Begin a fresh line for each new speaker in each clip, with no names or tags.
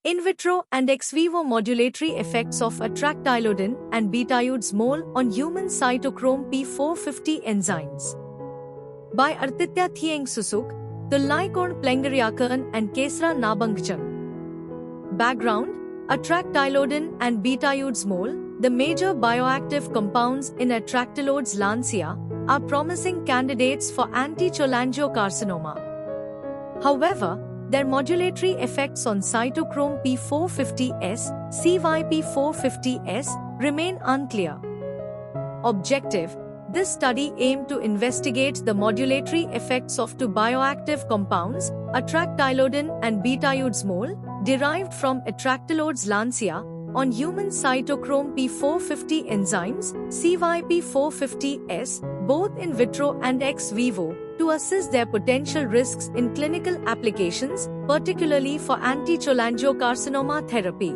In vitro and ex vivo modulatory effects of atractylodin and betaiodes mole on human cytochrome P450 enzymes. By Artitya Thieng Susuk, Tullaikon Plengariakan and Kesra Nabangchang. Background: atractylodin and betaiodes mole, the major bioactive compounds in Atractylodes lancea, are promising candidates for anti-cholangiocarcinoma. However, their modulatory effects on cytochrome P450S, CYP450S, remain unclear. Objective: this study aimed to investigate the modulatory effects of two bioactive compounds, atractylodin and betaiodes mole, derived from Atractylodes lancea, on human cytochrome P450 enzymes, CYP450S, both in vitro and ex vivo, to assess their potential risks in clinical applications, particularly for anti-cholangiocarcinoma therapy.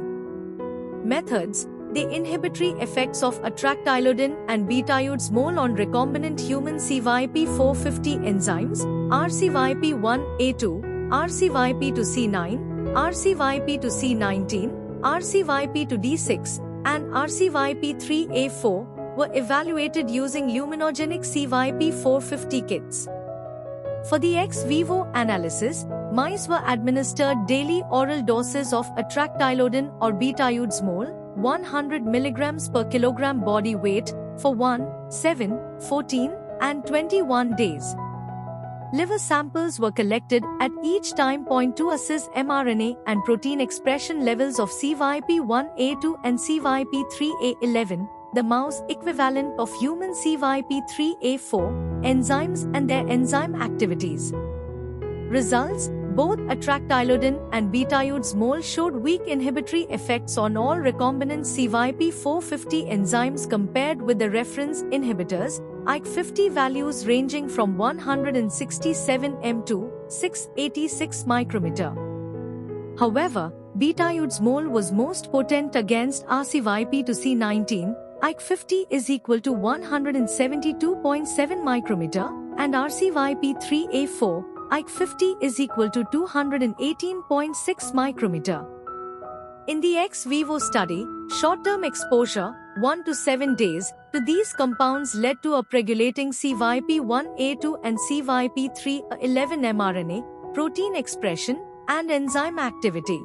Methods: the inhibitory effects of atractylodin and betaiodes mole on recombinant human CYP450 enzymes, RCYP1A2, RCYP2C9, RCYP2C19, RCYP2D6, and RCYP3A4, were evaluated using luminogenic CYP450 kits. For the ex vivo analysis, mice were administered daily oral doses of atractylodin or betaiodes mole, 100 mg per kilogram body weight, for 1, 7, 14, and 21 days. Liver samples were collected at each time point to assess mRNA and protein expression levels of CYP1A2 and CYP3A11, the mouse equivalent of human CYP3A4, enzymes and their enzyme activities. Results: both atractylodin and betaiodes mole showed weak inhibitory effects on all recombinant CYP450 enzymes compared with the reference inhibitors, IC50 values ranging from 167 m to 686 micrometer. However, betaiodes mole was most potent against RCYP2C19, IC50 is equal to 172.7 micrometer, and RCYP3A4, IC50 is equal to 218.6 micrometer. In the ex vivo study, short-term exposure, 1 to 7 days, to these compounds led to upregulating CYP1A2 and CYP3A11 mRNA, protein expression, and enzyme activity.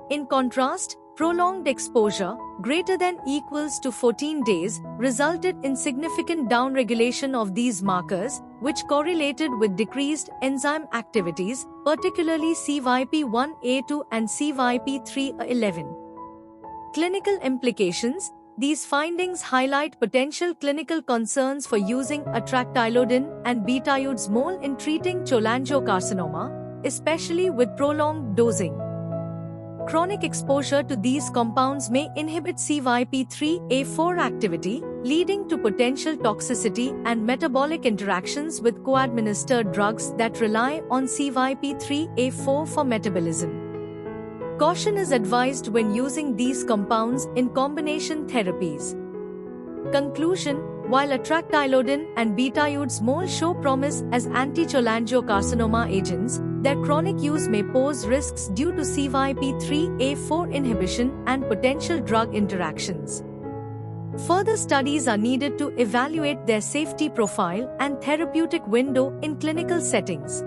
In contrast, prolonged exposure, greater than equals to 14 days, resulted in significant downregulation of these markers, which correlated with decreased enzyme activities, particularly CYP1A2 and CYP3A11. Clinical implications: these findings highlight potential clinical concerns for using atractylodin and betaiodes mole in treating cholangiocarcinoma, especially with prolonged dosing. Chronic exposure to these compounds may inhibit CYP3A4 activity, leading to potential toxicity and metabolic interactions with co-administered drugs that rely on CYP3A4 for metabolism. Caution is advised when using these compounds in combination therapies. Conclusion: while atractylodin and betaiodes mole show promise as anti-cholangiocarcinoma agents, their chronic use may pose risks due to CYP3A4 inhibition and potential drug interactions. Further studies are needed to evaluate their safety profile and therapeutic window in clinical settings.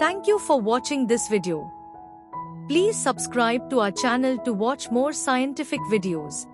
Thank you for watching this video. Please subscribe to our channel to watch more scientific videos.